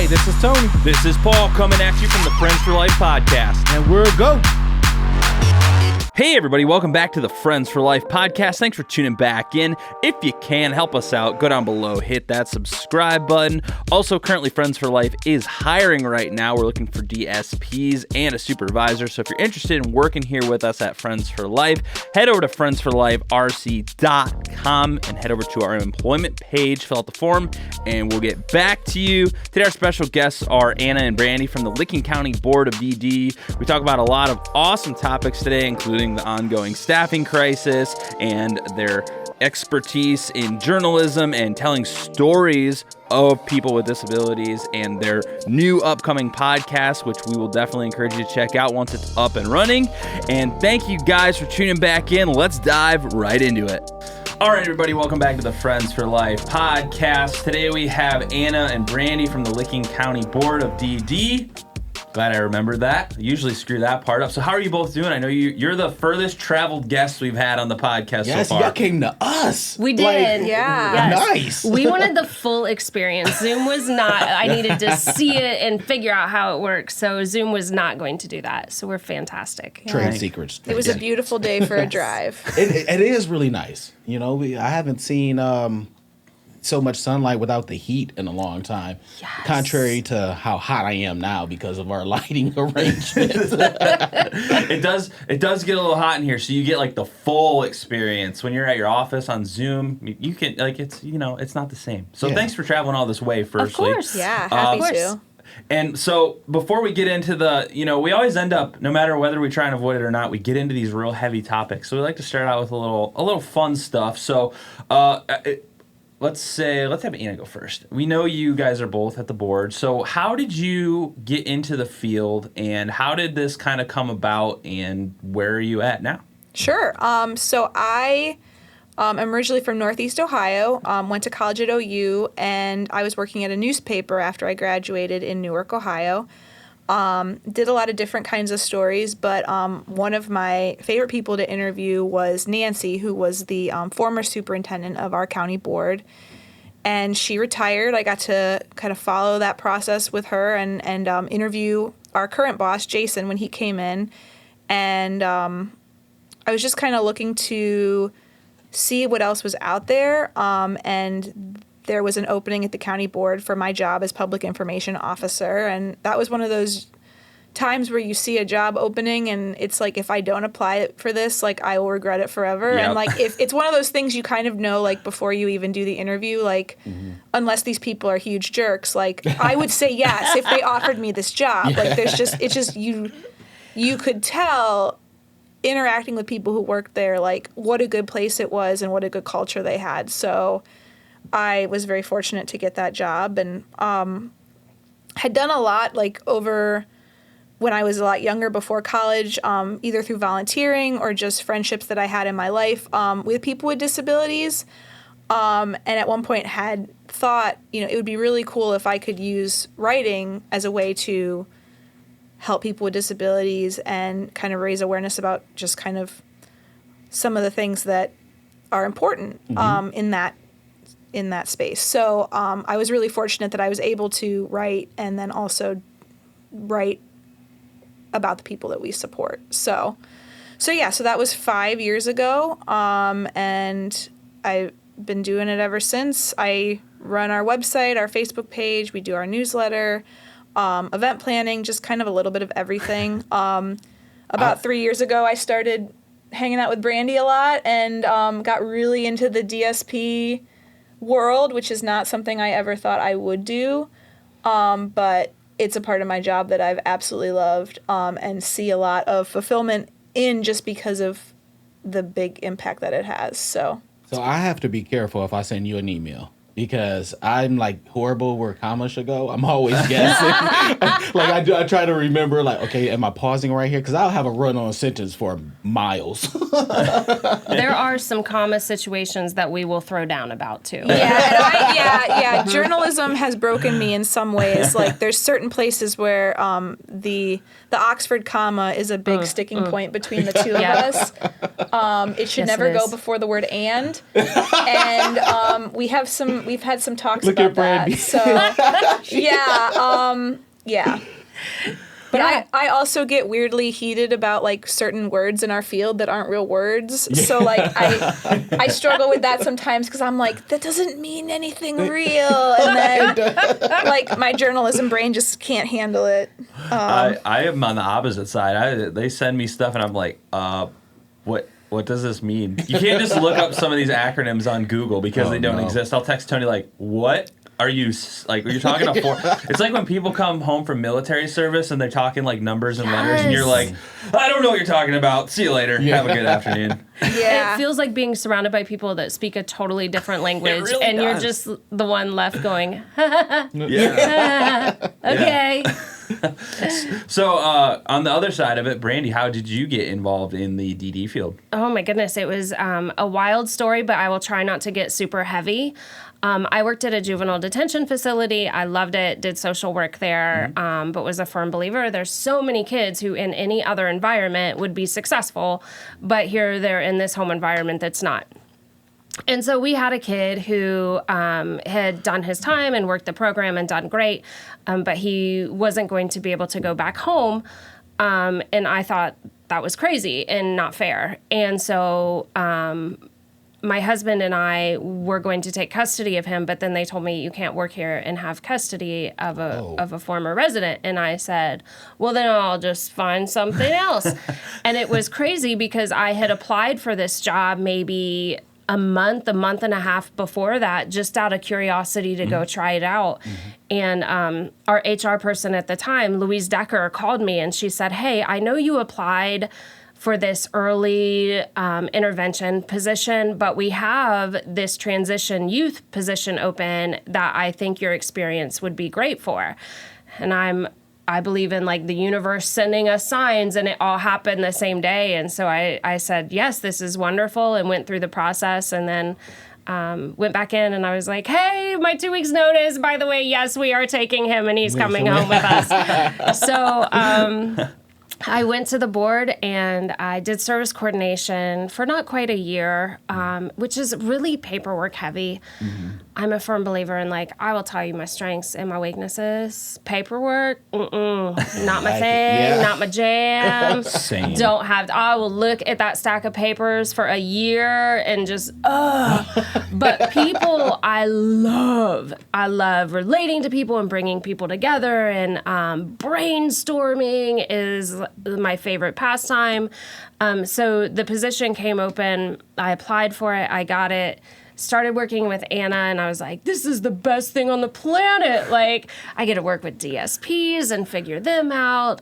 Hey, this is Tony. This is Paul coming at you from the Friends for Life podcast. And we're a go. Hey everybody, welcome back to the Friends for Life podcast. Thanks for tuning back in. If you can, help us out, go down below, hit that subscribe button. Also, currently Friends for Life is hiring right now. We're looking for DSPs and a supervisor. So if you're interested in working here with us at Friends for Life, head over to friendsforliferc.com and head over to our employment page, fill out the form, and we'll get back to you. Today our special guests are Anna and Brandy from the Licking County Board of DD. We talk about a lot of awesome topics today, including the ongoing staffing crisis and their expertise in journalism and telling stories of people with disabilities and their new upcoming podcast, which we will definitely encourage you to check out once it's up and running. And thank you guys for tuning back in. Let's dive right into it. All right, everybody, welcome back to the Friends for Life podcast. Today we have Anna and Brandy from the Licking County Board of DD. Glad I remembered that. I usually screw that part up. So how are you both doing? I know you're the furthest traveled guests we've had on the podcast so far. Y'all came to us. We did. Yeah. Yes. Nice. We wanted the full experience. Zoom was not. I needed to see it and figure out how it works. So Zoom was not going to do that. So we're fantastic. Trade secrets. It was a beautiful day for a drive. It is really nice. You know, I haven't seen so much sunlight without the heat in a long time. Yes. Contrary to how hot I am now because of our lighting arrangements. It does get a little hot in here, so you get like the full experience when you're at your office on Zoom. You can it's not the same. So thanks for traveling all this way. Firstly, Of course. Yeah, happy to. And so before we get into we always end up, no matter whether we try and avoid it or not, we get into these real heavy topics. So we like to start out with a little fun stuff. So let's have Anna go first. We know you guys are both at the board. So how did you get into the field, and how did this kind of come about, and where are you at now? Sure. So I am originally from Northeast Ohio, went to college at OU, and I was working at a newspaper after I graduated in Newark, Ohio. Did a lot of different kinds of stories, but one of my favorite people to interview was Nancy, who was the former superintendent of our county board. And she retired. I got to kind of follow that process with her and interview our current boss, Jason, when he came in. And I was just kind of looking to see what else was out there. And there was an opening at the county board for my job as public information officer. And that was one of those times where you see a job opening and it's like, if I don't apply for this, like, I will regret it forever. Yep. And like, if it's one of those things you kind of know, like, before you even do the interview, like, unless these people are huge jerks, like, I would say yes if they offered me this job. Yeah. Like, it's just you could tell interacting with people who worked there, like, what a good place it was and what a good culture they had. So I was very fortunate to get that job, and had done a lot, like, over when I was a lot younger before college, either through volunteering or just friendships that I had in my life with people with disabilities. And at one point had thought, it would be really cool if I could use writing as a way to help people with disabilities and kind of raise awareness about just kind of some of the things that are important in that space. So I was really fortunate that I was able to write and then also write about the people that we support. So that was 5 years ago, and I've been doing it ever since. I run our website, our Facebook page, we do our newsletter, event planning, just kind of a little bit of everything. About 3 years ago, I started hanging out with Brandy a lot and got really into the DSP world, which is not something I ever thought I would do, but it's a part of my job that I've absolutely loved and see a lot of fulfillment in, just because of the big impact that it has. So I have to be careful if I send you an email, because I'm like horrible where commas should go. I'm always guessing. Like I try to remember, like, okay, am I pausing right here? Because I'll have a run-on sentence for miles. There are some comma situations that we will throw down about too. Yeah. Journalism has broken me in some ways. Like, there's certain places where the Oxford comma is a big sticking point between the two of us. It should never go before the word and we have some we've had some talks Look about at Brandy. that. So yeah. But I also get weirdly heated about like certain words in our field that aren't real words. So like I struggle with that sometimes because I'm like, that doesn't mean anything real. And then like my journalism brain just can't handle it. I am on the opposite side. They send me stuff and I'm like, what does this mean? You can't just look up some of these acronyms on Google because they don't exist. I'll text Tony like, what? Are you like you're talking it's like when people come home from military service and they're talking like numbers and letters and you're like, I don't know what you're talking about. See you later. Have a good afternoon. Yeah. It feels like being surrounded by people that speak a totally different language, really and does. you're just the one left going, Yeah. okay. So on the other side of it, Brandy, how did you get involved in the DD field? Oh my goodness, it was a wild story, but I will try not to get super heavy. I worked at a juvenile detention facility. I loved it, did social work there, but was a firm believer. There's so many kids who in any other environment would be successful, but here they're in this home environment that's not. And so we had a kid who had done his time and worked the program and done great, but he wasn't going to be able to go back home. And I thought that was crazy and not fair. And so my husband and I were going to take custody of him, but then they told me you can't work here and have custody of a former resident. And I said, well, then I'll just find something else. And it was crazy because I had applied for this job maybe a month and a half before that, just out of curiosity to go try it out. And our HR person at the time, Louise Decker, called me and she said, hey, I know you applied for this early intervention position, but we have this transition youth position open that I think your experience would be great for. And I believe in like the universe sending us signs, and it all happened the same day. And so I said, yes, this is wonderful, and went through the process, and then went back in and I was like, hey, my 2 weeks notice, by the way, yes, we are taking him and he's coming home with us. So I went to the board and I did service coordination for not quite a year, which is really paperwork heavy. I'm a firm believer in like, I will tell you my strengths and my weaknesses. Paperwork, not my thing, not my jam. Same. Don't have, I will look at that stack of papers for a year and just, But people, I love relating to people and bringing people together, and brainstorming is my favorite pastime. So the position came open. I applied for it. I got it. Started working with Anna, and I was like, this is the best thing on the planet. Like, I get to work with DSPs and figure them out.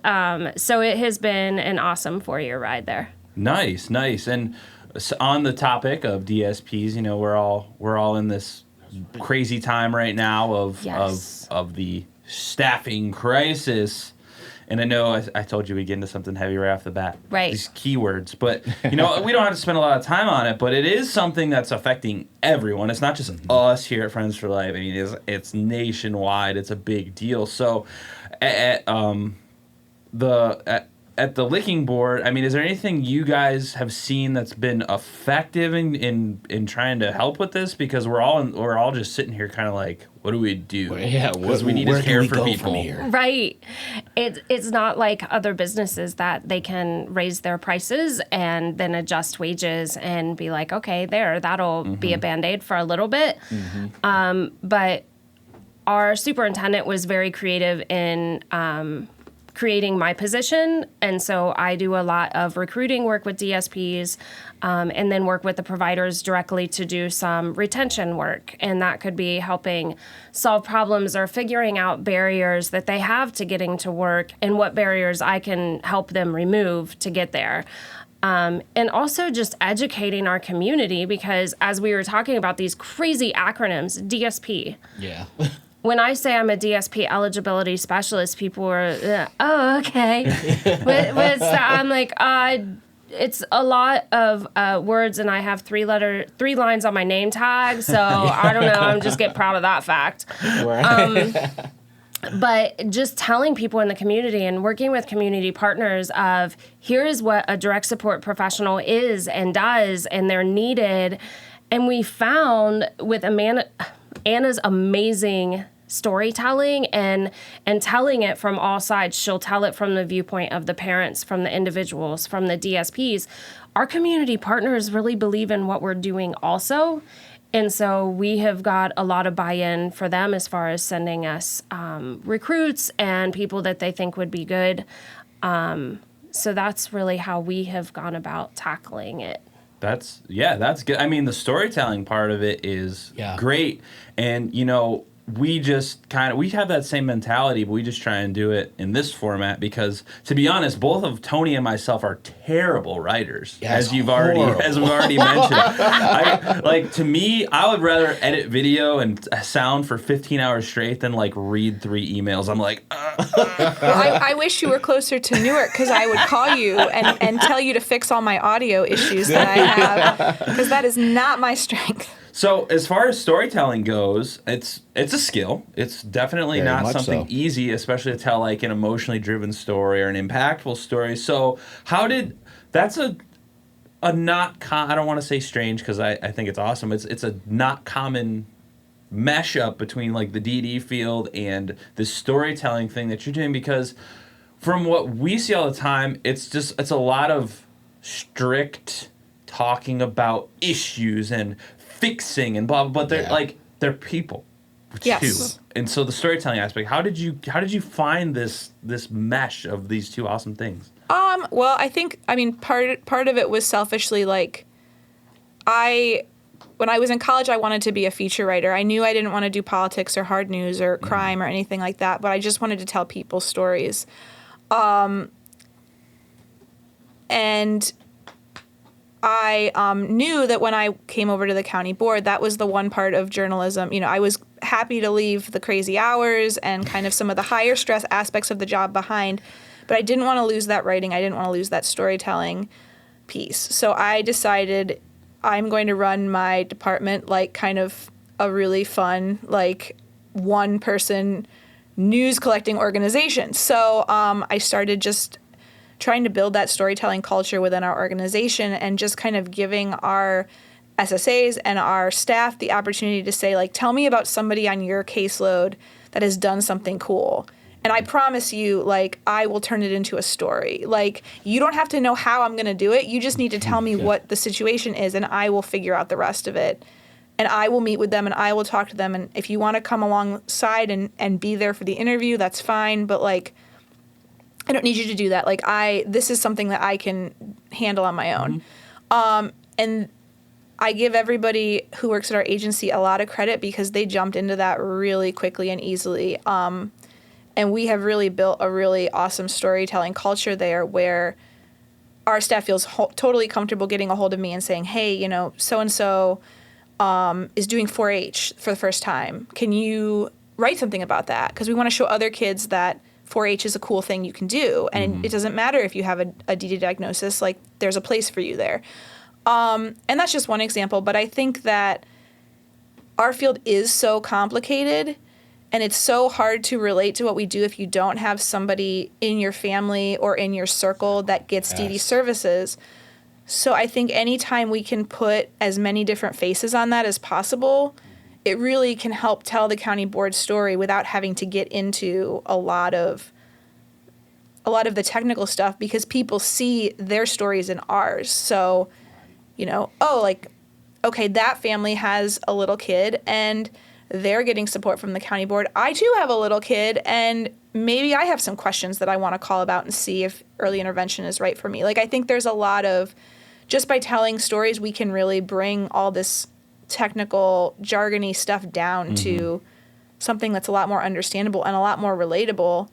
So it has been an awesome 4-year ride there. Nice. And on the topic of DSPs, you know, we're all in this crazy time right now of the staffing crisis. And I know I told you we'd get into something heavy right off the bat. Right. These keywords. But, you know, we don't have to spend a lot of time on it, but it is something that's affecting everyone. It's not just us here at Friends for Life. I mean, it's nationwide. It's a big deal. So at the Licking Board, I mean, is there anything you guys have seen that's been effective in trying to help with this? Because we're all just sitting here kind of like, what do we do? Well, yeah, because we need to care for people. Right. It's not like other businesses that they can raise their prices and then adjust wages and be like, okay, that'll be a Band-Aid for a little bit. But our superintendent was very creative in creating my position, and so I do a lot of recruiting work with DSPs, and then work with the providers directly to do some retention work, and that could be helping solve problems or figuring out barriers that they have to getting to work and what barriers I can help them remove to get there. And also just educating our community, because as we were talking about these crazy acronyms, DSP. Yeah. When I say I'm a DSP eligibility specialist, people are, oh, okay. What's that? I'm like, it's a lot of words, and I have 3 lines on my name tag, so I don't know. I'm just get proud of that fact. But just telling people in the community and working with community partners of here is what a direct support professional is and does, and they're needed. And we found with Anna's amazing storytelling and telling it from all sides. She'll tell it from the viewpoint of the parents, from the individuals, from the DSPs. Our community partners really believe in what we're doing also. And so we have got a lot of buy-in for them as far as sending us recruits and people that they think would be good. So that's really how we have gone about tackling it. That's good. I mean, the storytelling part of it is great. And, we just we have that same mentality, but we just try and do it in this format because, to be honest, both of Tony and myself are terrible writers, as we've already mentioned. To me, I would rather edit video and sound for 15 hours straight than read 3 emails. I'm like, I wish you were closer to Newark because I would call you and tell you to fix all my audio issues that I have, because that is not my strength. So as far as storytelling goes, it's a skill. It's definitely Very not much something so. easy, especially to tell an emotionally driven story or an impactful story. So that's a not I don't want to say strange because I think it's awesome. It's a not common mashup between the DD field and the storytelling thing that you're doing, because from what we see all the time, it's a lot of strict talking about issues and fixing and blah blah, but they're people too. Yes. And so the storytelling aspect, how did you find this mesh of these two awesome things? Well, part of it was selfishly when I was in college, I wanted to be a feature writer. I knew I didn't want to do politics or hard news or crime or anything like that, but I just wanted to tell people stories. And I knew that when I came over to the county board, that was the one part of journalism. I was happy to leave the crazy hours and kind of some of the higher stress aspects of the job behind, but I didn't want to lose that writing. I didn't want to lose that storytelling piece. So I decided I'm going to run my department like kind of a really fun, one-person news collecting organization. So I started just trying to build that storytelling culture within our organization and just kind of giving our SSAs and our staff the opportunity to say, tell me about somebody on your caseload that has done something cool. And I promise you, I will turn it into a story. You don't have to know how I'm going to do it. You just need to tell me what the situation is, and I will figure out the rest of it. And I will meet with them, and I will talk to them. And if you want to come alongside and be there for the interview, that's fine. But, I don't need you to do that. This is something that I can handle on my own. And I give everybody who works at our agency a lot of credit because they jumped into that really quickly and easily. And we have really built a really awesome storytelling culture there where our staff feels totally comfortable getting a hold of me and saying, hey, so-and-so is doing 4-H for the first time. Can you write something about that? Because we want to show other kids that 4-H is a cool thing you can do. And it doesn't matter if you have a DD diagnosis, there's a place for you there. And that's just one example. But I think that our field is so complicated and it's so hard to relate to what we do if you don't have somebody in your family or in your circle that gets DD services. So I think anytime we can put as many different faces on that as possible, it really can help tell the county board story without having to get into a lot of the technical stuff because people see their stories in ours. So, okay, that family has a little kid and they're getting support from the county board. I too have a little kid and maybe I have some questions that I want to call about and see if early intervention is right for me. I think there's a lot of, just by telling stories, we can really bring all this technical, jargony stuff down to something that's a lot more understandable and a lot more relatable.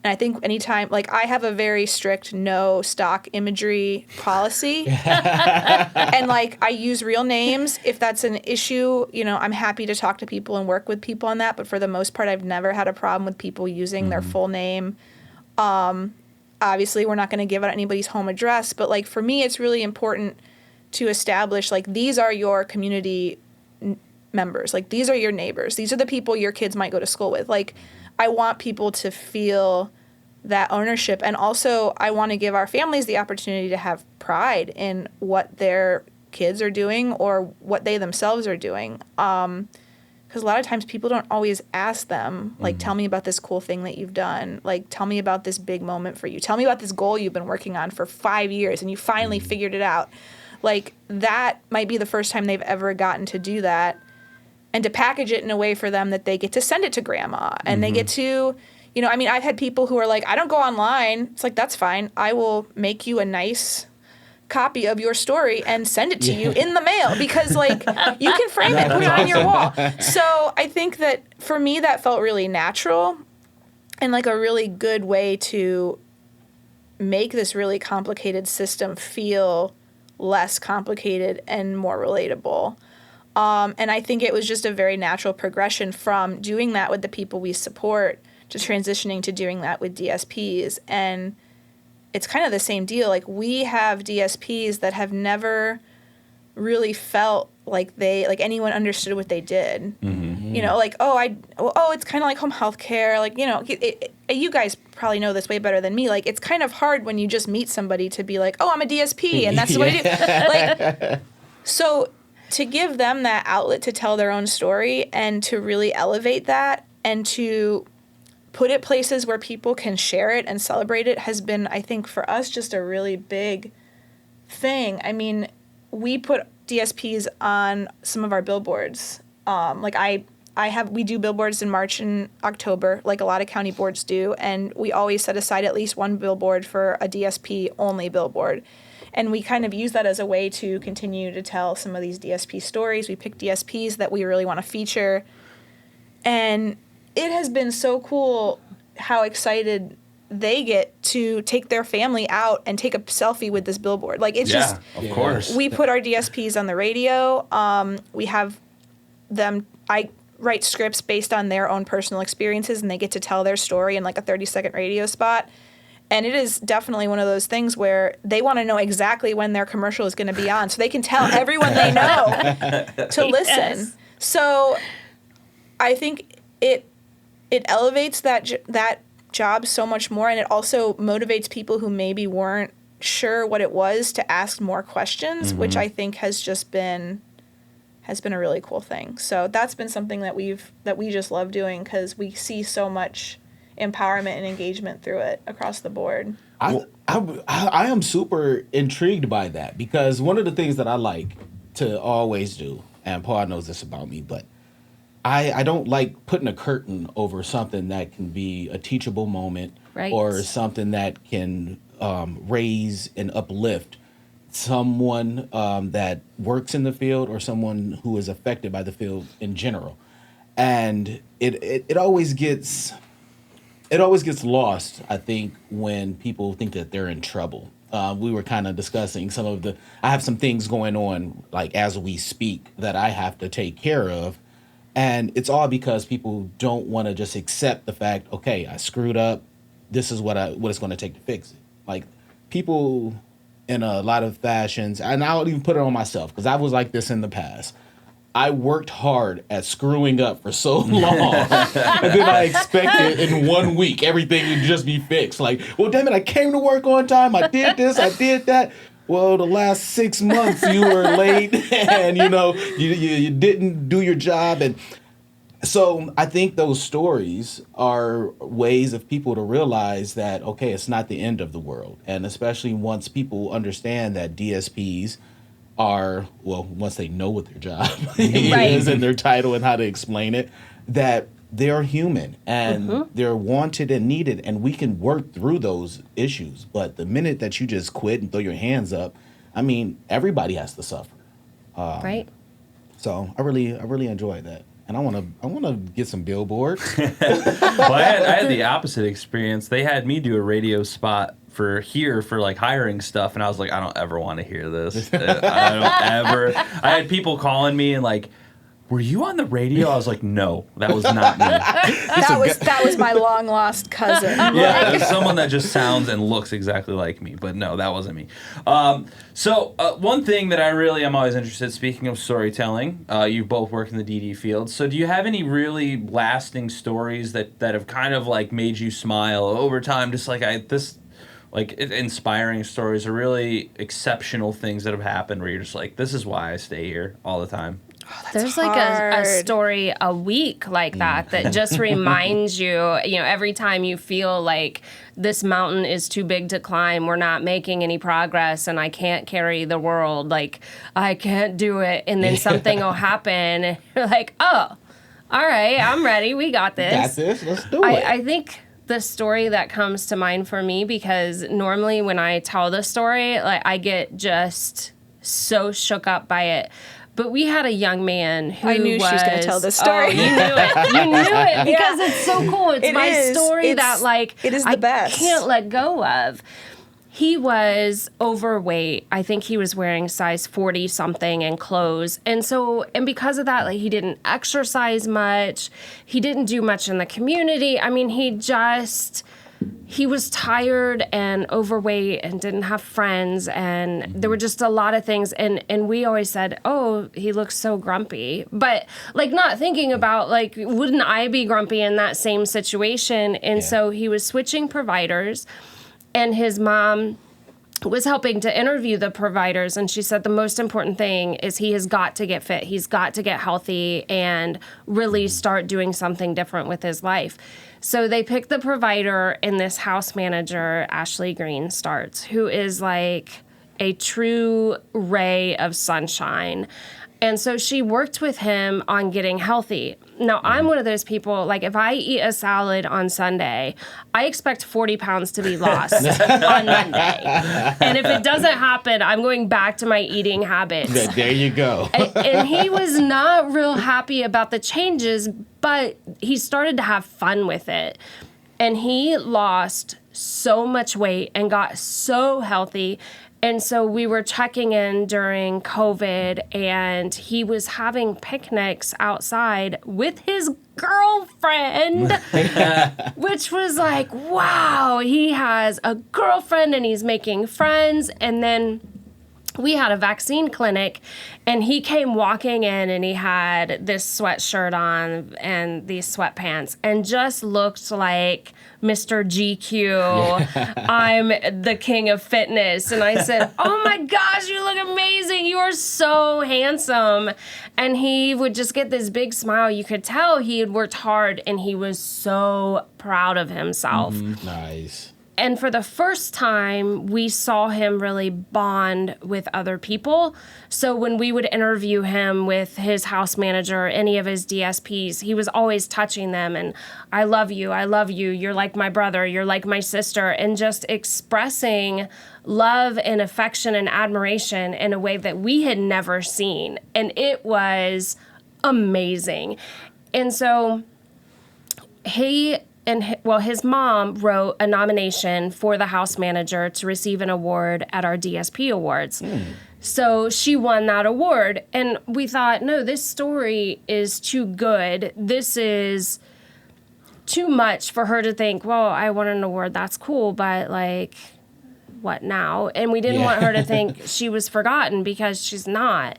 And I think anytime, I have a very strict no stock imagery policy. And, I use real names. If that's an issue, I'm happy to talk to people and work with people on that. But for the most part, I've never had a problem with people using their full name. Obviously, we're not going to give out anybody's home address. But, for me, it's really important to establish, these are your community members. These are your neighbors. These are the people your kids might go to school with. I want people to feel that ownership. And also, I want to give our families the opportunity to have pride in what their kids are doing or what they themselves are doing. because a lot of times people don't always ask them, like, tell me about this cool thing that you've done. Like, tell me about this big moment for you. Tell me about this goal you've been working on for 5 years and you finally figured it out. Like, that might be the first time they've ever gotten to do that, and to package it in a way for them that they get to send it to grandma and they get to, you know, I mean, I've had people who are like, I don't go online. It's like, that's fine. I will make you a nice copy of your story and send it to you in the mail, because like you can frame it, put it on your wall. So I think that for me that felt really natural and like a really good way to make this really complicated system feel less complicated and more relatable. And I think it was just a very natural progression from doing that with the people we support to transitioning to doing that with DSPs. And it's kind of the same deal. Like, we have DSPs that have never really felt like anyone understood what they did. You know, like, it's kind of like home health care. Like, you know, you guys probably know this way better than me. Like, it's kind of hard when you just meet somebody to be like, oh, I'm a DSP, and that's what I do. Like, so to give them that outlet to tell their own story and to really elevate that and to put it places where people can share it and celebrate it has been, I think, for us, just a really big thing. I mean, we put DSPs on some of our billboards. We do billboards in March and October, like a lot of county boards do, and we always set aside at least one billboard for a DSP only billboard. And we kind of use that as a way to continue to tell some of these DSP stories. We pick DSPs that we really want to feature. And it has been so cool how excited they get to take their family out and take a selfie with this billboard. Like, it's just, of course. We put our DSPs on the radio. We have them, I write scripts based on their own personal experiences, and they get to tell their story in like a 30-second radio spot. And it is definitely one of those things where they want to know exactly when their commercial is going to be on so they can tell everyone they know to listen. Yes. So I think it elevates that job so much more, and it also motivates people who maybe weren't sure what it was to ask more questions, which I think has been a really cool thing. So that's been something that we just love doing, because we see so much empowerment and engagement through it across the board. I am super intrigued by that, because one of the things that I like to always do, and Paul knows this about me, but I don't like putting a curtain over something that can be a teachable moment, right, or something that can raise and uplift someone that works in the field or someone who is affected by the field in general. And it always gets lost, I think, when people think that they're in trouble. We were kind of discussing I have some things going on, like as we speak, that I have to take care of. And it's all because people don't want to just accept the fact, okay, I screwed up. This is what it's going to take to fix it. Like, people in a lot of fashions, and I'll even put it on myself, because I was like this in the past. I worked hard at screwing up for so long, and then I expected in 1 week everything would just be fixed. Like, well, damn it, I came to work on time. I did this, I did that. Well, the last 6 months you were late, and you didn't do your job. And so I think those stories are ways of people to realize that, okay, it's not the end of the world. And especially once people understand that DSPs are, well, once they know what their job is and their title and how to explain it, that they're human and they're wanted and needed, and we can work through those issues. But the minute that you just quit and throw your hands up, I mean, everybody has to suffer. Right. So I really enjoy that. And I want to get some billboards. Well, I had the opposite experience. They had me do a radio spot for like hiring stuff, and I was like, I don't ever want to hear this. I don't ever. I had people calling me and like, were you on the radio? I was like, no, that was not me. that was my long lost cousin. Yeah, there's someone that just sounds and looks exactly like me, but no, that wasn't me. So one thing that I'm always interested, speaking of storytelling, you both work in the DD field. So do you have any really lasting stories that have kind of like made you smile over time? Just like inspiring stories or really exceptional things that have happened where you're just like, this is why I stay here all the time. Oh, There's like a story a week like that just reminds you, every time you feel like this mountain is too big to climb, we're not making any progress, and I can't carry the world, like, I can't do it. And then something will happen, and you're like, oh, all right, I'm ready. We got this. Got this. Let's do it. I think the story that comes to mind for me, because normally when I tell the story, like, I get just so shook up by it. But we had a young man who I knew she was going to tell this story. Oh, you knew it. You knew it because it's so cool. It's my story that, like, it is the best. I can't let go of. He was overweight. I think he was wearing size 40 something in clothes. And because of that, like, he didn't exercise much. He didn't do much in the community. I mean, he was tired and overweight and didn't have friends, and there were just a lot of things, and we always said, oh, he looks so grumpy, but, like, not thinking about, like, wouldn't I be grumpy in that same situation? And so he was switching providers, and his mom was helping to interview the providers, and she said the most important thing is he has got to get fit. He's got to get healthy and really start doing something different with his life. So they picked the provider, and this house manager, Ashley Green, starts, who is like a true ray of sunshine. And so she worked with him on getting healthy. Now, I'm one of those people, like, if I eat a salad on Sunday, I expect 40 pounds to be lost on Monday. And if it doesn't happen, I'm going back to my eating habits. There you go. And he was not real happy about the changes, but he started to have fun with it. And he lost so much weight and got so healthy. And so we were checking in during COVID, and he was having picnics outside with his girlfriend, which was like, wow, he has a girlfriend and he's making friends. And then we had a vaccine clinic, and he came walking in, and he had this sweatshirt on and these sweatpants, and just looked like Mr. GQ. I'm the king of fitness. And I said, oh my gosh, you look amazing. You are so handsome. And he would just get this big smile. You could tell he had worked hard, and he was so proud of himself. Nice. And for the first time, we saw him really bond with other people. So when we would interview him with his house manager, any of his DSPs, he was always touching them and, I love you, you're like my brother, you're like my sister, and just expressing love and affection and admiration in a way that we had never seen. And it was amazing. And so his mom wrote a nomination for the house manager to receive an award at our DSP Awards. So she won that award. And we thought, no, this story is too good. This is too much for her to think, well, I won an award. That's cool. But, like, what now? And we didn't want her to think she was forgotten, because she's not.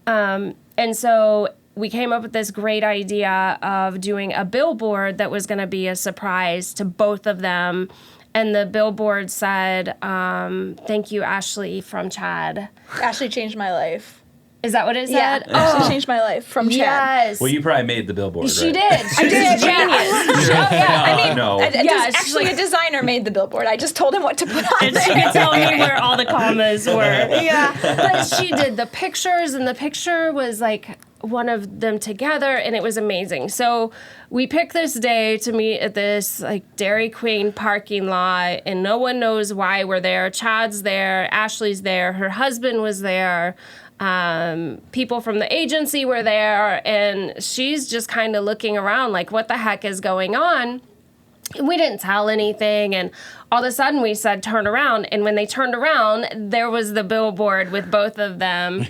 And so we came up with this great idea of doing a billboard that was going to be a surprise to both of them. And the billboard said, thank you, Ashley, from Chad. Ashley changed my life. Is that what it said? Yeah. Ashley changed my life from Chad. Yes. Well, you probably made the billboard, She right? did. I did. Yeah. No. Actually, a designer made the billboard. I just told him what to put on And she there. could tell me where all the commas were. Yeah. But she did the pictures, and the picture was like one of them together, and it was amazing. So we picked this day to meet at this like Dairy Queen parking lot, and no one knows why we're there. Chad's there, Ashley's there, her husband was there. People from the agency were there, and she's just kind of looking around like, what the heck is going on? And we didn't tell anything, and all of a sudden we said, turn around. And when they turned around, there was the billboard with both of them.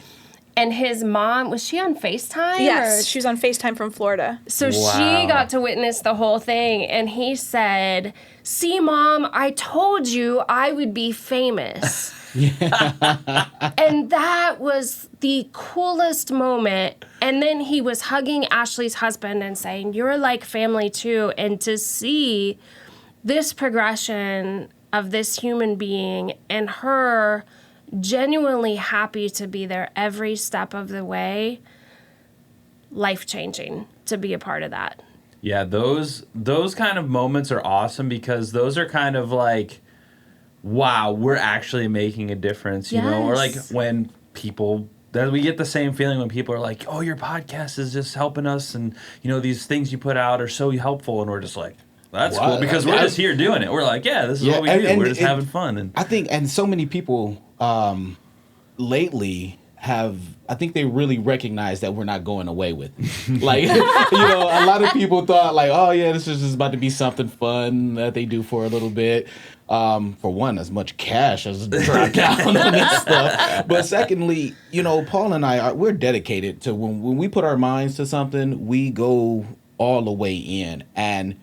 And his mom, was she on FaceTime? Yes, she was on FaceTime from Florida. So she got to witness the whole thing, and he said, see, Mom, I told you I would be famous. And that was the coolest moment. And then he was hugging Ashley's husband and saying, you're like family too. And to see this progression of this human being and her genuinely happy to be there every step of the way, life-changing to be a part of that. Yeah, those kind of moments are awesome because those are kind of like, wow, we're actually making a difference, you know? Or like Yes. when people, that we get the same feeling when people are like, oh, your podcast is just helping us, and you know, these things you put out are so helpful, and we're just like, that's cool, because we're just here doing it. We're like, yeah, this is what we do. and we're just having fun. And I think, and so many people lately I think they really recognize that we're not going away with it. Like, you know, a lot of people thought like, oh yeah, this is just about to be something fun that they do for a little bit. For one, as much cash has dropped down on this stuff. But secondly, you know, Paul and we're dedicated to when we put our minds to something, we go all the way in. And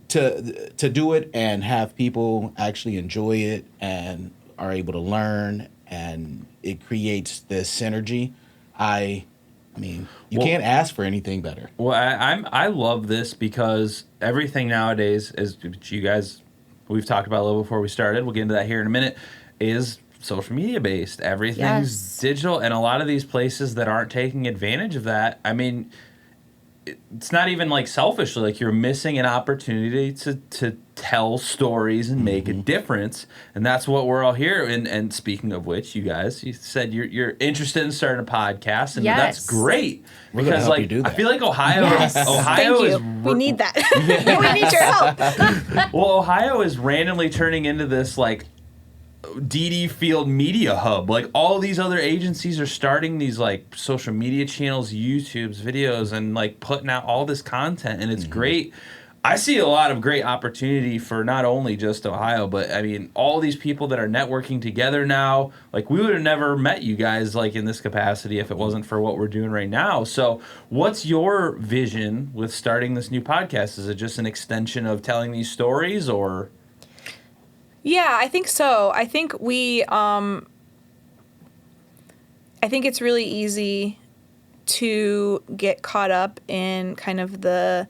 to do it and have people actually enjoy it and are able to learn, and it creates this synergy. I mean, you can't ask for anything better. Well, I love this because everything nowadays, as you guys, we've talked about a little before we started, we'll get into that here in a minute, is social media based. Everything's digital, and a lot of these places that aren't taking advantage of that, I mean, it's not even like selfishly, like you're missing an opportunity to tell stories and make a difference, and that's what we're all here. And speaking of which, you said you're interested in starting a podcast, and that's great because like I feel like Ohio is we need that. We need your help. Well, Ohio is randomly turning into this like DD Field media hub. Like all these other agencies are starting these like social media channels, YouTube's videos, and like putting out all this content, and it's great. I see a lot of great opportunity for not only just Ohio, but I mean all these people that are networking together now. Like we would have never met you guys like in this capacity if it wasn't for what we're doing right now. So what's your vision with starting this new podcast? Is it just an extension of telling these stories, or? Yeah, I think so. I think I think it's really easy to get caught up in kind of the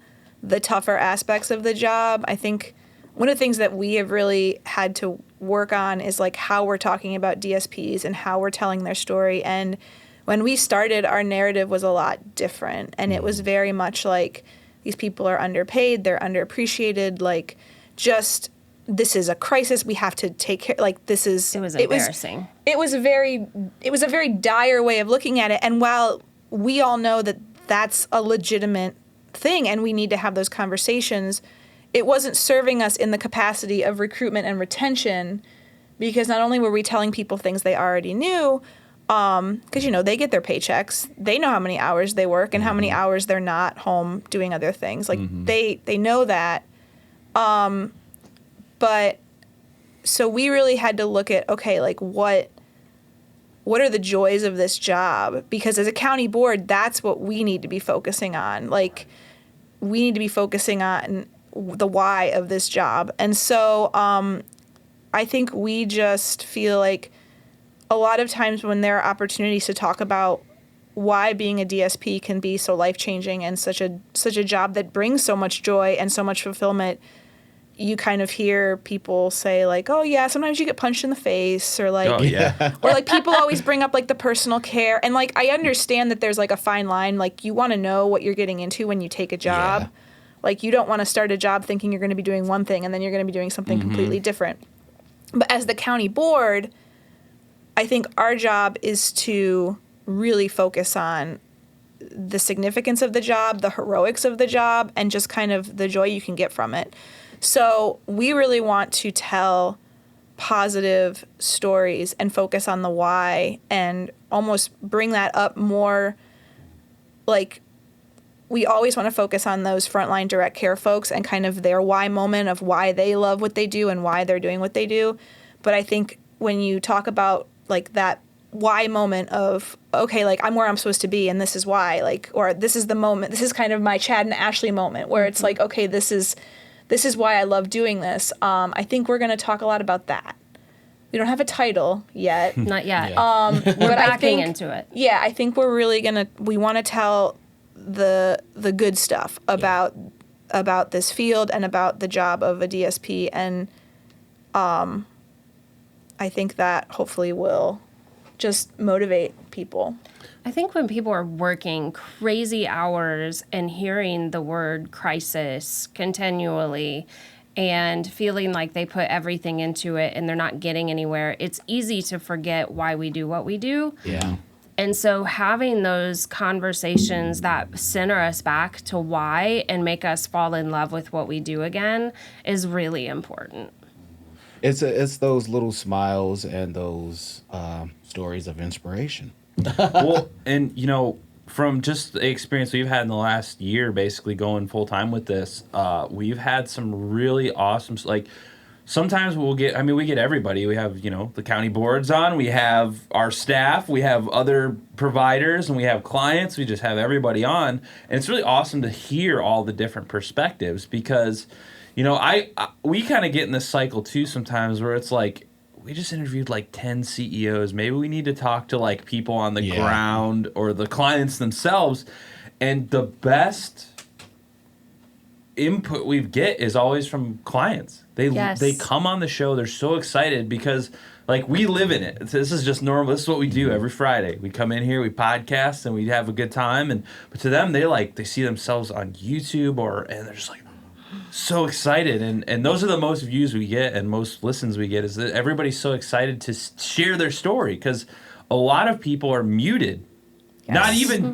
tougher aspects of the job. I think one of the things that we have really had to work on is like how we're talking about DSPs and how we're telling their story. And when we started, our narrative was a lot different, and it was very much like these people are underpaid, they're underappreciated, like just this is a crisis. We have to take care. Like this is. It was embarrassing. It was a very dire way of looking at it. And while we all know that that's a legitimate thing, and we need to have those conversations, it wasn't serving us in the capacity of recruitment and retention, because not only were we telling people things they already knew, because you know they get their paychecks, they know how many hours they work and how many hours they're not home doing other things. Like they know that. But so we really had to look at, okay, like what are the joys of this job? Because as a county board, that's what we need to be focusing on. Like we need to be focusing on the why of this job. And so I think we just feel like a lot of times when there are opportunities to talk about why being a DSP can be so life-changing and such a job that brings so much joy and so much fulfillment, you kind of hear people say like, oh yeah, sometimes you get punched in the face, or like, or like people always bring up like the personal care. And like, I understand that there's like a fine line. Like you want to know what you're getting into when you take a job. Yeah. Like you don't want to start a job thinking you're going to be doing one thing and then you're going to be doing something completely different. But as the county board, I think our job is to really focus on the significance of the job, the heroics of the job, and just kind of the joy you can get from it. So we really want to tell positive stories and focus on the why, and almost bring that up more. Like we always want to focus on those frontline direct care folks and kind of their why moment of why they love what they do and why they're doing what they do. But I think when you talk about like that why moment of, okay, like I'm where I'm supposed to be and this is why, like, or this is the moment, this is kind of my Chad and Ashley moment where it's like, okay, this is why I love doing this. I think we're going to talk a lot about that. We don't have a title yet. Not yet. We're backing into it. Yeah, I think we're really we want to tell the good stuff about this field and about the job of a DSP, and I think that hopefully will just motivate people. I think when people are working crazy hours and hearing the word crisis continually and feeling like they put everything into it and they're not getting anywhere, it's easy to forget why we do what we do. Yeah. And so having those conversations that center us back to why and make us fall in love with what we do again is really important. It's those little smiles and those stories of inspiration. Well, and from just the experience we've had in the last year, basically going full time with this, we've had some really awesome, like, sometimes we get everybody. We have, the county boards on, we have our staff, we have other providers, and we have clients. We just have everybody on. And it's really awesome to hear all the different perspectives because, we kind of get in this cycle too sometimes where it's like, we just interviewed like 10 CEOs. Maybe we need to talk to like people on the ground or the clients themselves. And the best input we get is always from clients. They come on the show. They're so excited because like we live in it. This is just normal. This is what we do every Friday. We come in here, we podcast, and we have a good time. But to them, they see themselves on YouTube and they're just like so excited. And those are the most views we get and most listens we get is that everybody's so excited to share their story because a lot of people are muted. Yes.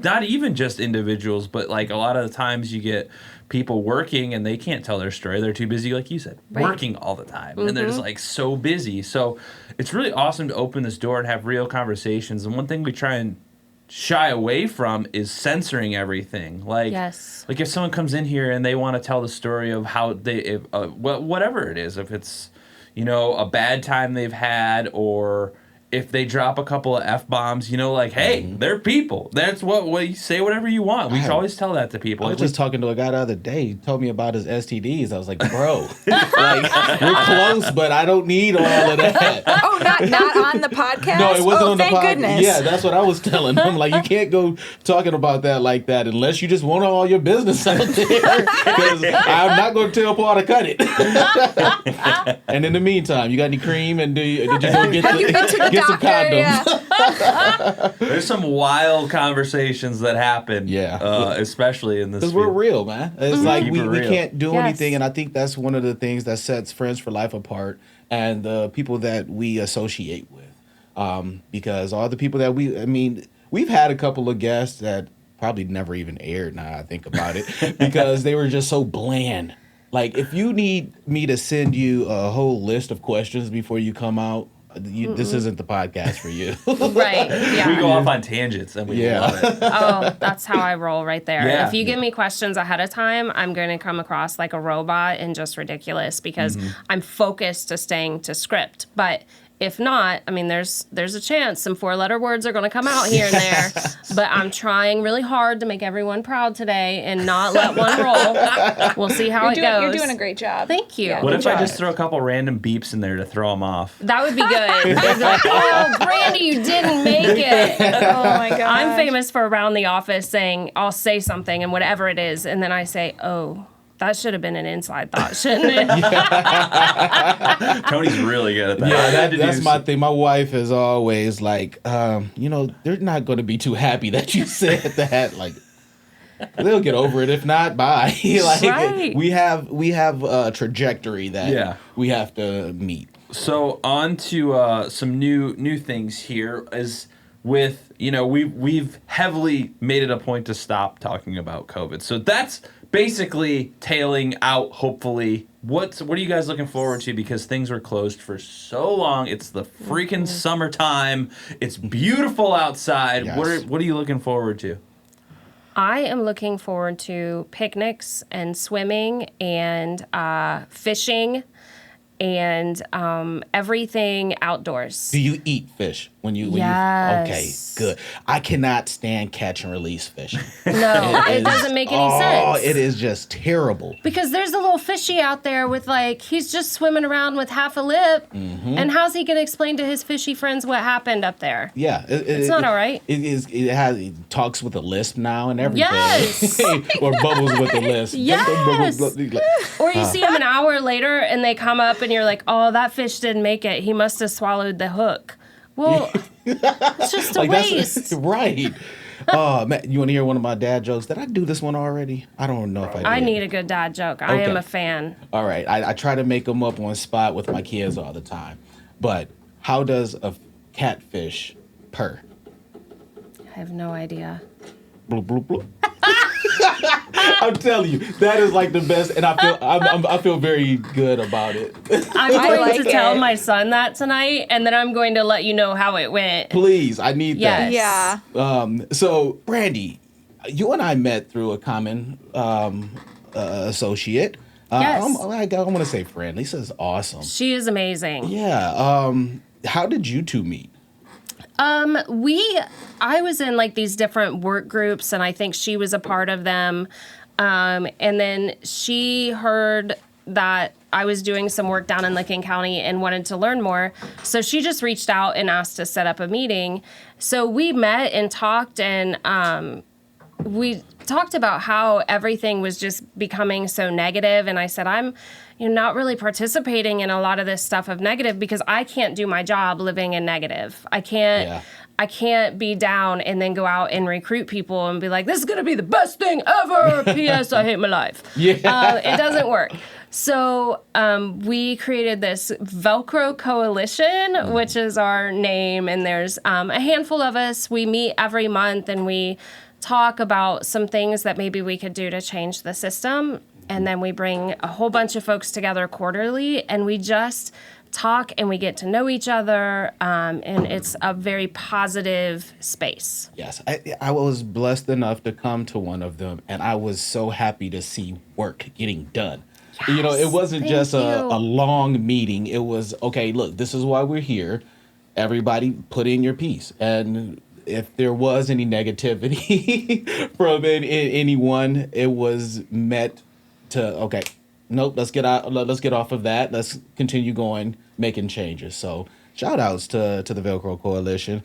Not even just individuals, but like a lot of the times you get people working and they can't tell their story. They're too busy, like you said, working all the time. And they're just like so busy. So it's really awesome to open this door and have real conversations. And one thing we try and shy away from is censoring everything. Like if someone comes in here and they want to tell the story of how whatever it is, if it's, a bad time they've had or if they drop a couple of F-bombs, hey, they're people. That's what you say whatever you want. We should always tell that to people. I was just talking to a guy the other day. He told me about his STDs. I was like, bro, we're close, but I don't need all of that. Oh, not on the podcast? No, it wasn't on the podcast. Thank goodness. Yeah, that's what I was telling him. Like, you can't go talking about that like that unless you just want all your business out there. Because I'm not going to tell Paul to cut it. And in the meantime, you got any cream? And did you go get some condoms? Yeah. There's some wild conversations that happen. Yeah. Especially in this. Because we're real, man. It's like we can't do Yes. anything. And I think that's one of the things that sets Friends for Life apart and the people that we associate with. Because all the people that we've had a couple of guests that probably never even aired now I think about it because they were just so bland. Like, if you need me to send you a whole list of questions before you come out, this isn't the podcast for you. Right. Yeah. We go off on tangents and we love it. Oh, that's how I roll right there. Yeah. If you give me questions ahead of time, I'm going to come across like a robot and just ridiculous because I'm focused to staying to script. But if not, there's a chance some 4-letter words are going to come out here and there. But I'm trying really hard to make everyone proud today and not let one roll. We'll see how it goes. You're doing a great job. Thank you. Yeah, What if I just throw a couple random beeps in there to throw them off? That would be good. They'd be like, oh, Brandy, you didn't make it. Oh, my God. I'm famous for around the office saying, I'll say something and whatever it is, and then I say, oh, that should have been an inside thought, shouldn't it? Tony's really good at that. Yeah, that's my thing. My wife is always like, they're not going to be too happy that you said that. Like, they'll get over it. If not, bye. Right. We have a trajectory that we have to meet. So on to some new things here is with, we've heavily made it a point to stop talking about COVID. So that's basically tailing out, hopefully. What are you guys looking forward to? Because things were closed for so long. It's the freaking summertime. It's beautiful outside. Yes. What are you looking forward to? I am looking forward to picnics and swimming and fishing and everything outdoors. Do you eat fish when you? Yes. Okay, good. I cannot stand catch and release fishing. No, it doesn't make any sense. Oh, it is just terrible. Because there's a little fishy out there with he's just swimming around with half a lip. And how's he going to explain to his fishy friends what happened up there? Yeah. It's not all right. It talks with a lisp now and everything. Yes. Or bubbles with a lisp. Yes. Or you see him an hour later and they come up and you're like, oh, that fish didn't make it. He must have swallowed the hook. Well, It's just a waste. Right. Oh, man, you want to hear one of my dad jokes? Did I do this one already? I don't know if I did. I need a good dad joke. I am a fan. All right. I try to make them up on spot with my kids all the time. But how does a catfish purr? I have no idea. Bloop, bloop, bloop. I'm telling you, that is like the best, and I feel very good about it. I'm going like to tell it. my son that tonight, and then I'm going to let you know how it went. Please, I need that. Yes. Yeah. So, Brandy, you and I met through a common associate. Yes. I want to say friend. Lisa's awesome. She is amazing. Yeah. How did you two meet? I was in like these different work groups, and I think she was a part of them. And then she heard that I was doing some work down in Licking County and wanted to learn more. So she just reached out and asked to set up a meeting. So we met and talked, and we talked about how everything was just becoming so negative. And I said, I'm not really participating in a lot of this stuff of negative because I can't do my job living in negative. I can't be down and then go out and recruit people and be like, this is going to be the best thing ever. P.S. I hate my life. Yeah. It doesn't work. So we created this Velcro Coalition, which is our name. And there's a handful of us. We meet every month and we talk about some things that maybe we could do to change the system. And then we bring a whole bunch of folks together quarterly, and we just talk and we get to know each other. And it's a very positive space. Yes. I was blessed enough to come to one of them, and I was so happy to see work getting done. Yes, it wasn't thank just you. a long meeting. It was, okay, look, this is why we're here. Everybody put in your piece. And if there was any negativity from anyone, it was met to, okay, nope, let's get off of that. Let's continue going, making changes. So shout outs to the Velcro Coalition.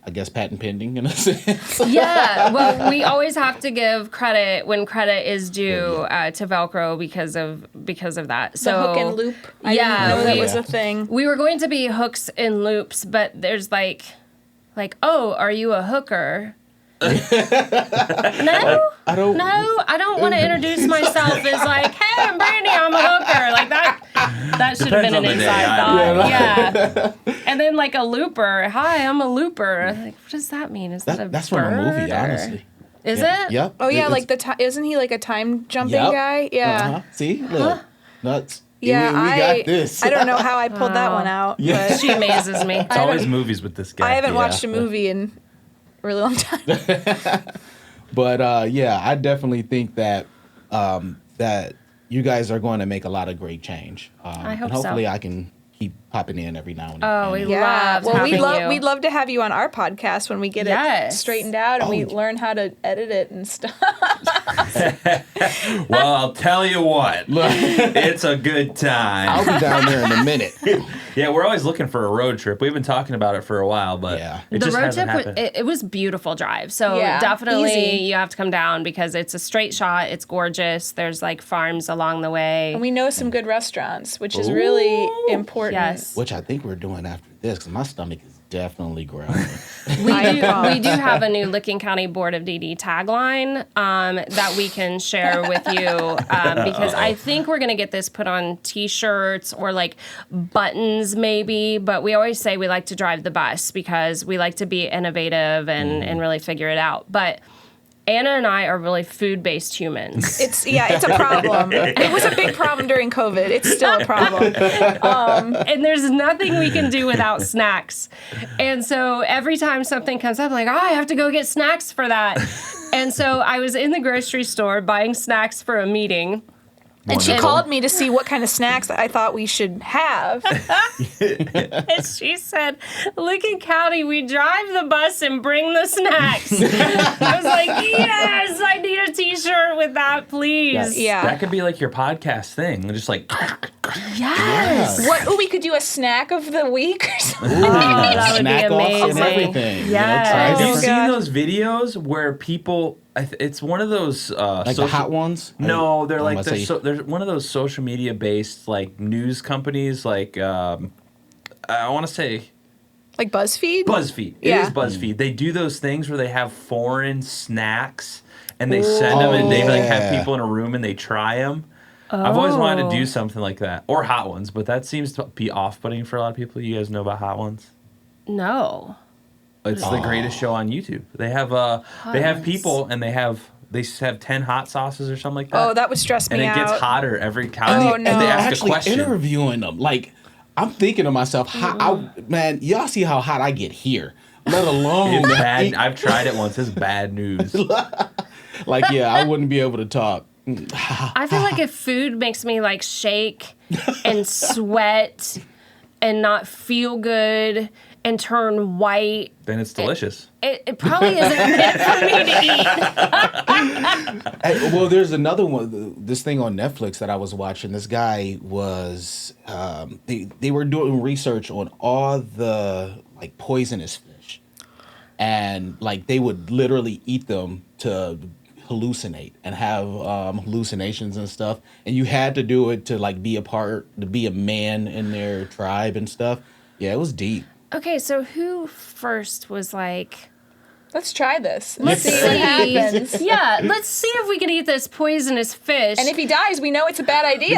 I guess patent pending in a sense. Yeah, well, we always have to give credit when credit is due to Velcro because of that. So The hook and loop. I Yeah, didn't know that we- was a thing. we were going to be hooks and loops, but there's like, oh, are you a hooker? No, I don't. no, I don't want to introduce myself as like, hey, I'm Brandy, I'm a hooker. Like that should have been an Depends on the day, inside I thought. Yeah. And then like a looper. Hi, I'm a looper. Like, what does that mean? Is that a That's from a bird, movie, or- honestly. Is Yeah. it? Yep. Oh yeah, It's- like isn't he like a time jumping Yep. guy? Yeah. Uh-huh. See, look, nuts. Yeah, we got this. I don't know how I pulled that one out. Yeah. But She amazes me. It's always movies with this guy. I haven't Yeah. watched a movie in a really long time. But I definitely think that that you guys are going to make a lot of great change. I hope and hopefully so. I can keep popping in every now and then. Oh, we Yeah. loved Well, having you. we'd love to have you on our podcast when we get it Yes. straightened out and we Oh. learn how to edit it and stuff. Well, I'll tell you what. It's a good time. I'll be down there in a minute. Yeah, we're always looking for a road trip. We've been talking about it for a while, but Yeah. it The just road hasn't trip, happened. it was beautiful drive. So Yeah, definitely easy. you have to come down because it's a straight shot. It's gorgeous. There's like farms along the way. And we know some good restaurants, which is really important. Yes. Which I think we're doing after this, because my stomach is definitely growling. We do have a new Licking County Board of DD tagline that we can share with you because I think we're going to get this put on T-shirts or like buttons maybe, but we always say we like to drive the bus because we like to be innovative and really figure it out. But Anna and I are really food-based humans. It's a problem. It was a big problem during COVID. It's still a problem. And there's nothing we can do without snacks. And so every time something comes up, I'm like, I have to go get snacks for that. And so I was in the grocery store buying snacks for a meeting. And she Wonderful. called me to see what kind of snacks I thought we should have. And she said, Licking County, we drive the bus and bring the snacks. I was like, yes, I need a T-shirt with that, please. Yeah. That could be like your podcast thing. Just like, Yes. What? We could do a snack of the week or something. That would Snack be offs and amazing. everything. Yes. Try have you different- seen God. those videos where people, it's one of those like the hot ones? No, they're like let's say- they're one of those social media based like news companies. Like I want to say Like BuzzFeed? BuzzFeed. It Yeah. is BuzzFeed. They do those things where they have foreign snacks and they send them and they like have people in a room and they try them. I've always wanted to do something like that. Or Hot Ones, but that seems to be off-putting for a lot of people. You guys know about Hot Ones? No. It's the greatest show on YouTube. They have people and they have 10 hot sauces or something like that. Oh, that would stress me and out. it gets hotter every time. Oh, and no. they ask a Actually question. interviewing them. Like, I'm thinking to myself, man, y'all see how hot I get here, let alone It's bad. I've tried it once. It's bad news. like, yeah, I wouldn't be able to talk. I feel like if food makes me like shake and sweat and not feel good and turn white, Then it's delicious. it probably isn't meant for me to eat. Hey, well, there's another one. This thing on Netflix that I was watching. This guy was they were doing research on all the like poisonous fish, and like they would literally eat them to hallucinate and have hallucinations and stuff. And you had to do it to like be a man in their tribe and stuff. Yeah, it was deep. Okay, so who first was like, Let's try this. let's see what happens. Yeah, let's see if we can eat this poisonous fish. And if he dies, we know it's a bad idea.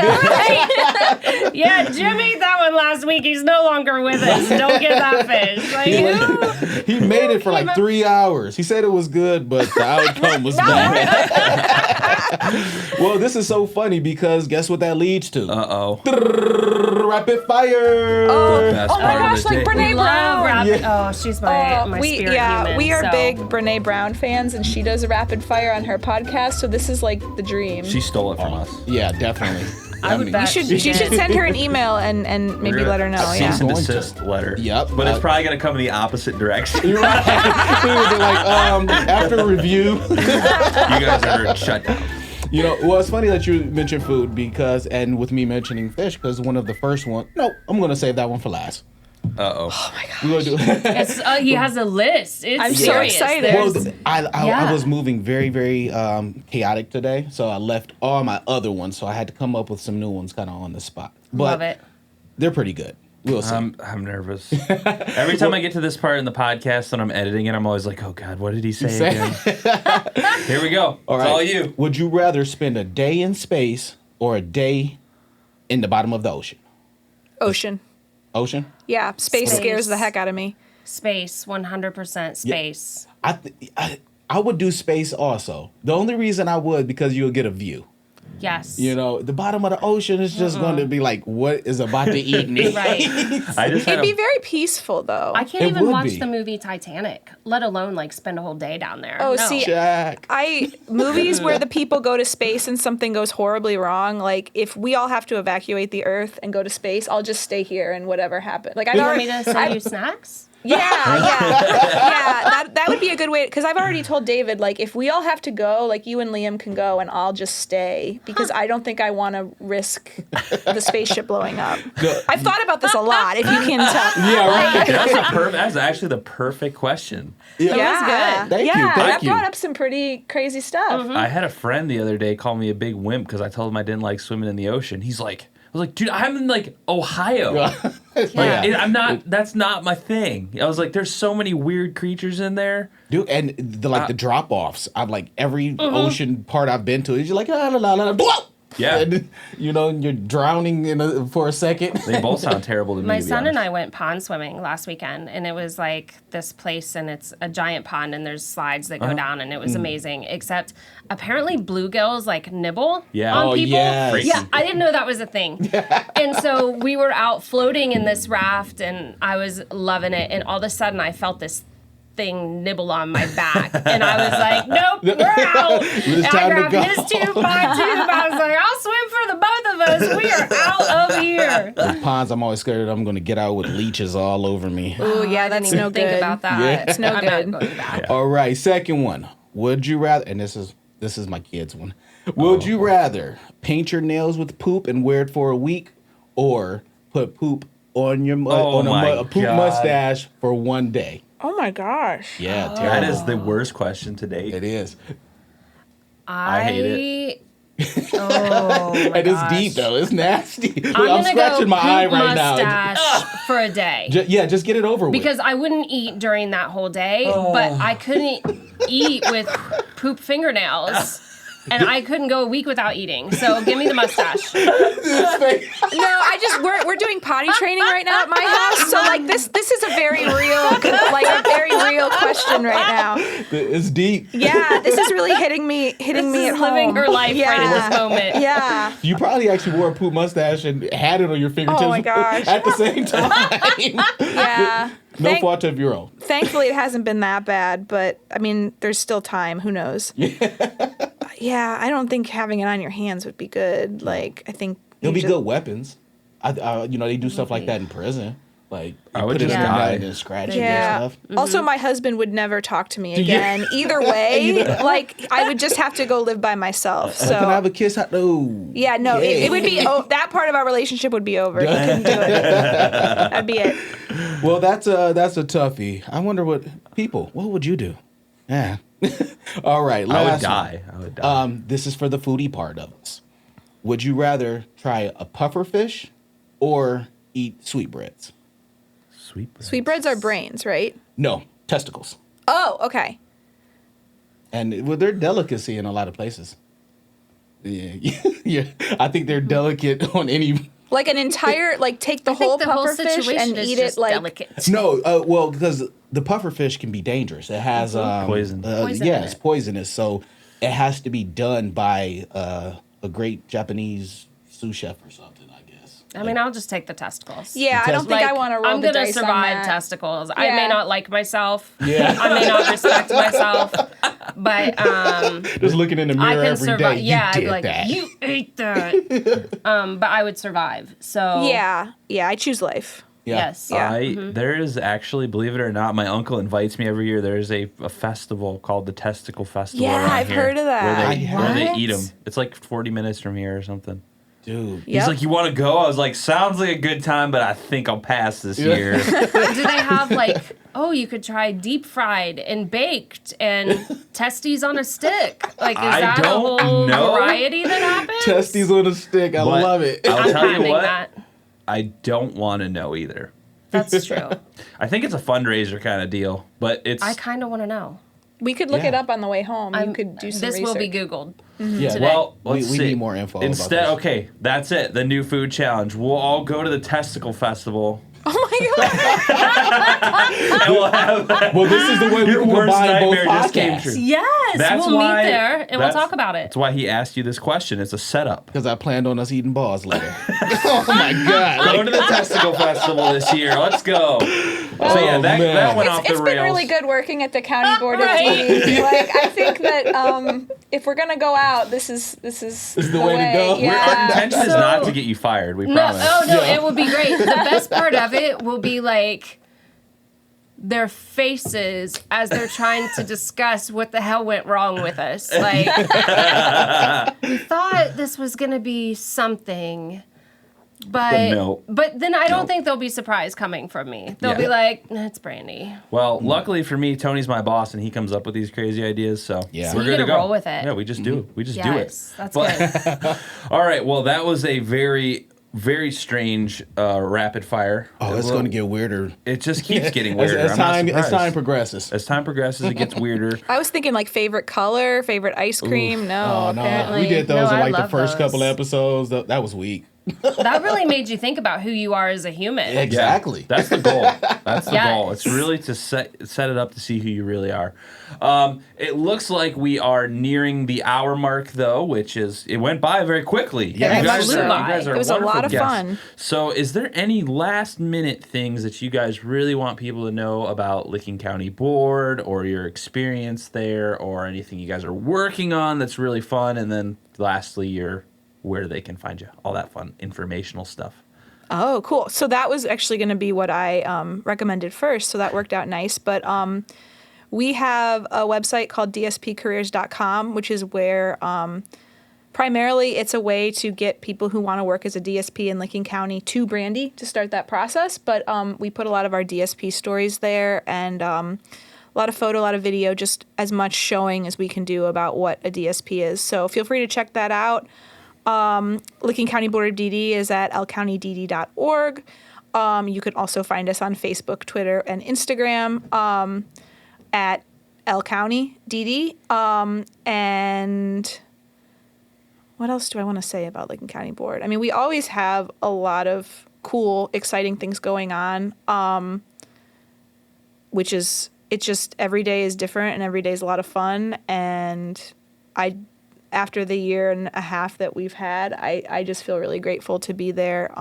Yeah, Jim ate that one last week. He's no longer with us. Don't get that fish. Like, who? He made it for like 3 hours. He said it was good, but the outcome was bad. Well, this is so funny because guess what that leads to? Uh-oh. Rapid fire. Best Oh my part of gosh, the like day. Brene Brown. Oh, she's my spirit human. we are so. big Brene Brown fans, and she does a rapid fire on her podcast. So this is like the dream. She stole it from us. Yeah, definitely. I would bet you she should did. send her an email and maybe let her know. Yeah. Cease and Going to. desist letter. Yep. But it's probably going to come in the opposite direction. You're right. He would be like, after review. You guys are shut down. You know, well, it's funny that you mentioned food because, and with me mentioning fish, because one of the first one. No, I'm gonna save that one for last. Uh-oh. Oh my god. We're gonna do. He has a list. It's I'm so serious. excited. Well, There's- I was moving very, very chaotic today, so I left all my other ones, so I had to come up with some new ones kind of on the spot. But Love it. they're pretty good. We'll see. I'm nervous. Every time I get to this part in the podcast and I'm editing it, I'm always like, oh God, what did he say again? Here we go. All right. It's all you. Would you rather spend a day in space or a day in the bottom of the ocean? Ocean. Ocean? Yeah, space Space. scares the heck out of me. Space, 100% space. I would do space also. The only reason I would because you'll get a view. Yes. You know, the bottom of the ocean is just going to be like, what is about to eat me? Right. I just had It'd be very peaceful though. I can't It even would watch be. the movie Titanic, let alone like spend a whole day down there. Oh, No. see, Jack. movies where the people go to space and something goes horribly wrong. Like if we all have to evacuate the Earth and go to space, I'll just stay here and whatever happens. Like You want me to send you snacks? yeah. That would be a good way because I've already told David like if we all have to go, like you and Liam can go and I'll just stay because I don't think I want to risk the spaceship blowing up. I've thought about this a lot. If you can tell. Yeah, right. That's actually the perfect question. Yeah. That was good. Thank you, thank that you. brought up some pretty crazy stuff. I had a friend the other day call me a big wimp because I told him I didn't like swimming in the ocean. I was like, dude, I'm in like Ohio. Yeah. I'm not. That's not my thing. I was like, there's so many weird creatures in there. Dude, and the drop offs. I've like every ocean part I've been to, you're like, la la la la, blah! Yeah. And, you know, you're drowning for a second. They both sound terrible to me. My to be son and honest. I went pond swimming last weekend, and it was like this place, and it's a giant pond, and there's slides that go down, and it was amazing. Except apparently bluegills like nibble Yeah. on Oh, people. yes. Yeah, I didn't know that was a thing. And so we were out floating in this raft, and I was loving it, and all of a sudden I felt this thing nibble on my back, and I was like, "Nope, we're out." It's And I time to grabbed go. his tube, my tube. I was like, "I'll swim for the both of us. We are out of here." With ponds, I'm always scared that I'm going to get out with leeches all over me. Ooh, yeah, I that's didn't no even think good. about that. Yeah. It's no I'm good. not going back. All right, second one. Would you rather, and this is my kid's one. Would you rather paint your nails with poop and wear it for a week, or put poop on your a poop God. mustache for one day? Oh my gosh. Yeah, That terrible. is the worst question to date. It is. I hate Oh, my And it's gosh. deep though. It's nasty. Look, I'm I'm gonna scratching go my eye poop right now. mustache for a day. Just get it over with. Because I wouldn't eat during that whole day, but I couldn't eat with poop fingernails. And I couldn't go a week without eating. So give me the mustache. No, we're doing potty training right now at my house. So like this is a very real question right now. It's deep. Yeah, this is really hitting me This at is home. living her life right in this moment. Yeah. You probably actually wore a poop mustache and had it on your fingertips Oh my gosh. at the same time. Yeah. No fault of your own. Thankfully, it hasn't been that bad, but I mean, there's still time. Who knows? Yeah, I don't think having it on your hands would be good. Like, I think They'll be good weapons. They do stuff like that in prison. Like, I you would put it just in your die. mouth and scratch it Yeah. and stuff. Also, my husband would never talk to me again. Either way, like I would just have to go live by myself. So Can I have a kiss? No. yeah, no, it would be that part of our relationship would be over. He couldn't do it. That'd be it. Well, that's a toughie. I wonder what would you do? Yeah. All right. I would last die. one. I would die. This is for the foodie part of us. Would you rather try a puffer fish or eat sweetbreads? Sweetbreads are brains, right? No, testicles. Oh, okay. And they're delicacy in a lot of places. Yeah. I think they're delicate on any. Like an entire, take the whole pufferfish and eat it like. delicate. No, well, because the puffer fish can be dangerous. It has Poison. Poison Yeah, in it's it. poisonous. So it has to be done by a great Japanese sous chef or something, I guess. I mean, I'll just take the testicles. Yeah, I don't think I want to roll I'm the gonna dice on survive that. testicles. I Yeah. may not like myself. Yeah. I may not respect myself. But Just looking in the I mirror can every survive. day. Yeah, you did like that. you ate that. But I would survive. So Yeah, I choose life. Yeah. yes. Yeah. There is actually, believe it or not, my uncle invites me every year. There is a festival called the Testicle Festival. Yeah, around I've here heard of that. Where they What? eat them. It's like 40 minutes from here or something. Dude. Yep. He's like, "You want to go?" I was like, "Sounds like a good time, but I think I'll pass this year." Do they have you could try deep fried and baked and testes on a stick? Like, is I that a don't whole know. variety that happens? Testes on a stick. I But love it. I'll I'm tell you having what, that. I don't want to know either. That's true. I think it's a fundraiser kind of deal, but it's I kind of want to know. We could look Yeah. it up on the way home. You could do some This research. will be Googled. Yeah. today. well. We Let's see. need more info about Instead, this. okay, that's it. The new food challenge. We'll all go to the Testicle Festival. Oh my god! And we'll have Well, this is the way we Your can worst combine both nightmare just came podcasts. true. Yes, That's we'll why- meet there and we'll that's- talk about it. That's why he asked you this question. It's a setup. Because I planned on us eating balls later. Oh my God. Go to the Testicle Festival this year. Let's go. So yeah, that man. went off the It's been rails. really good working at the county board of Right. DD. I think that if we're gonna go out, this is the way to go. Our Yeah. intention is not to get you fired. We No, promise. it will be great. The best part of it will be their faces as they're trying to discuss what the hell went wrong with us. Like, we thought this was gonna be something, but no. But then I don't think they'll be surprised coming from me. They'll Yeah. be like, "That's Brandy." Well, luckily for me, Tony's my boss, and he comes up with these crazy ideas. So Yeah. So we're you good gotta to go. roll with it. Yeah, we just do. We just do it. Yes, that's But- good. All right. Well, that was a very, very strange rapid fire. Oh, it's going to get weirder. It just keeps getting As, weirder. as I'm not time surprised. progresses. As time progresses, it gets weirder. I was thinking favorite color, favorite ice cream. No, Oh, no. apparently. We did those No, in I the love first couple those. episodes. That was weak. That really made you think about who you are as a human. Exactly. Yeah, that's the goal. That's the Yes. goal. It's really to set it up to see who you really are. It looks like we are nearing the hour mark, though, which is it went by very quickly. Yeah, it flew by. It was a wonderful lot of guests. fun. So, is there any last minute things that you guys really want people to know about Licking County Board or your experience there, or anything you guys are working on that's really fun? And then, lastly, where they can find you, all that fun informational stuff. Oh, cool. So that was actually going to be what I recommended first. So that worked out nice. But we have a website called dspcareers.com, which is where primarily it's a way to get people who want to work as a DSP in Licking County to Brandy to start that process. But we put a lot of our DSP stories there and a lot of photo, a lot of video, just as much showing as we can do about what a DSP is. So feel free to check that out. Licking County Board of DD is at lcountydd.org. You can also find us on Facebook, Twitter, and Instagram at lcountydd. And what else do I want to say about Licking County Board? I mean, we always have a lot of cool, exciting things going on, which is, it's just every day is different and every day is a lot of fun. And after the year and a half that we've had, I just feel really grateful to be there.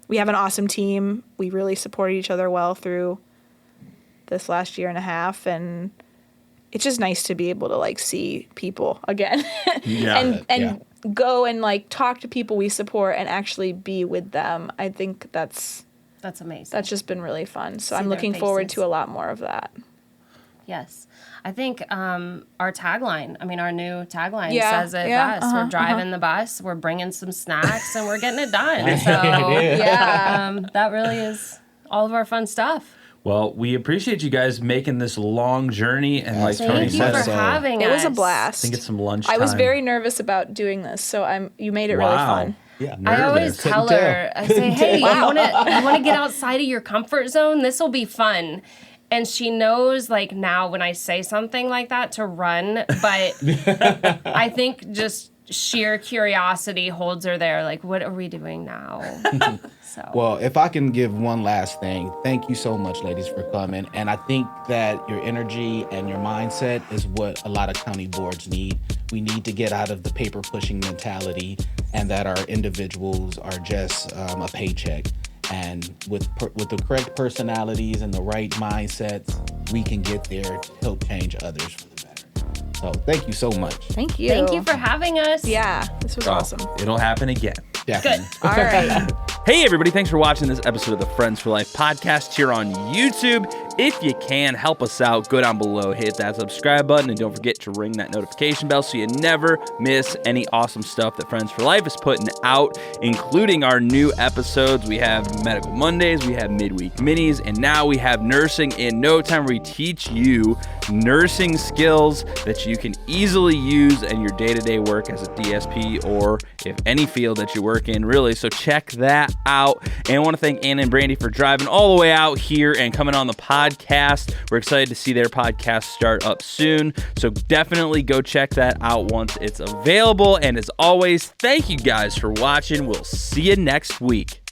We have an awesome team. We really supported each other well through this last year and a half, and it's just nice to be able to like see people again and go and like talk to people we support and actually be with them. I think that's amazing. That's just been really fun. So See I'm their looking forward faces. to a lot more of that. Yes. I think our tagline, our new tagline says it Yeah, best. We're driving the bus, we're bringing some snacks, and we're getting it done. So, that really is all of our fun stuff. Well, we appreciate you guys making this long journey, and like Tony Thank you said, for having us. It was a blast. I think it's some lunch. I was very nervous about doing this, so you made it really fun. Yeah, I always tell her, I say, hey, you want to get outside of your comfort zone? This will be fun. And she knows, like, now when I say something like that to run, but I think just sheer curiosity holds her there. Like, what are we doing now? So. Well, if I can give one last thing, thank you so much, ladies, for coming. And I think that your energy and your mindset is what a lot of county boards need. We need to get out of the paper pushing mentality, and that our individuals are just a paycheck. And with the correct personalities and the right mindsets, we can get there to help change others for the better. So thank you so much. Thank you. Thank you for having us. Yeah, this was awesome. It'll happen again. Definitely. All right. Hey, everybody. Thanks for watching this episode of the Friends for Life podcast here on YouTube. If you can, help us out. Go down below, hit that subscribe button, and don't forget to ring that notification bell so you never miss any awesome stuff that Friends for Life is putting out, including our new episodes. We have Medical Mondays, we have Midweek Minis, and now we have Nursing in No Time, where we teach you nursing skills that you can easily use in your day-to-day work as a DSP or if any field that you work in, really. So check that out. And I want to thank Anna and Brandy for driving all the way out here and coming on the podcast. We're excited to see their podcast start up soon. So definitely go check that out once it's available. And as always, thank you guys for watching. We'll see you next week.